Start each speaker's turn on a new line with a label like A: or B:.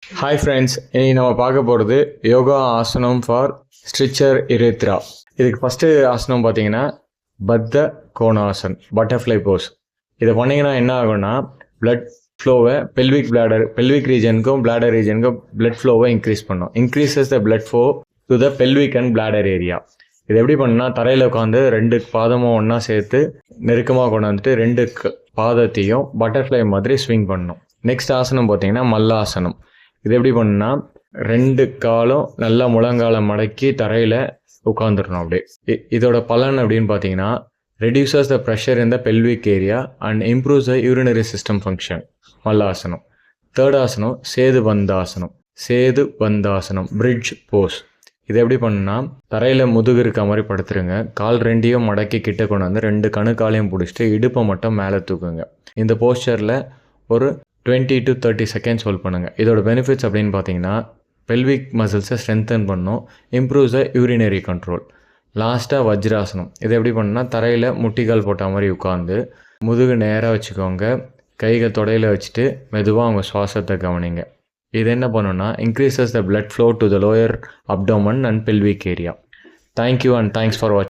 A: Hi friends, இன்னைக்கு நம்ம பார்க்க போகிறது யோகா ஆசனம் ஃபார் ஸ்ட்ரிச்சர் இரேத்ரா. இதுக்கு ஃபஸ்ட்டு ஆசனம் பார்த்தீங்கன்னா பத்த கோணாசன், பட்டர்ஃப்ளை போஸ். இதை பண்ணிங்கன்னா என்ன ஆகும்னா பிளட் ஃப்ளோவை பெல்விக் ரீஜனுக்கும் பிளாடர் ரீஜனுக்கும் பிளட் ஃப்ளோவை இன்க்ரீஸ் பண்ணும். Increases the blood flow to the pelvic and bladder area. இது எப்படி பண்ணுன்னா தரையில் உட்காந்து 2 பாதமும் ஒன்றா சேர்த்து நெருக்கமாக கொண்டாந்துட்டு 2 பாதத்தையும் பட்டர்ஃப்ளை மாதிரி ஸ்விங் பண்ணணும். நெக்ஸ்ட் ஆசனம் பார்த்தீங்கன்னா மல்லாசனம். இது எப்படி பண்ணுன்னா 2 காலும் நல்லா முழங்கால மடக்கி தரையில் உட்காந்துடணும். அப்படியே இதோட பலன் அப்படின்னு பார்த்தீங்கன்னா reduces the pressure in the pelvic area and improves the urinary system function. Malasana. Third ஆசனம் சேது பந்தாசனம் பிரிட்ஜ் போஸ். இது எப்படி பண்ணுன்னா தரையில் முதுகு இருக்க மாதிரி படுத்துருங்க. கால் 2ஐயும் மடக்கி கிட்ட கொண்டு வந்து 2 கணுக்காலையும் பிடிச்சிட்டு இடுப்பை மட்டும் மேலே தூக்குங்க. இந்த போஸ்டரில் ஒரு 20 to 30 செகண்ட்ஸ் ஹோல்ட் பண்ணுங்கள். இதோட பெனிஃபிட்ஸ் அப்படின்னு பார்த்தீங்கன்னா பெல்விக் மசில்ஸை ஸ்ட்ரென்தன் பண்ணும், இம்ப்ரூவ்ஸ் த யூரினரி கண்ட்ரோல். லாஸ்ட்டாக வஜ்ராசனம். இது எப்படி பண்ணுன்னா தரையில் முட்டிக்கால் போட்ட மாதிரி உட்காந்து முதுகு நேராக வச்சுக்கோங்க. கைகள் தொடையில் வச்சுட்டு மெதுவாக அவங்க சுவாசத்தை கவனிங்க. இது என்ன பண்ணுன்னா increases the blood flow to the lower abdomen and pelvic area. Thank you and thanks for வாட்சிங்.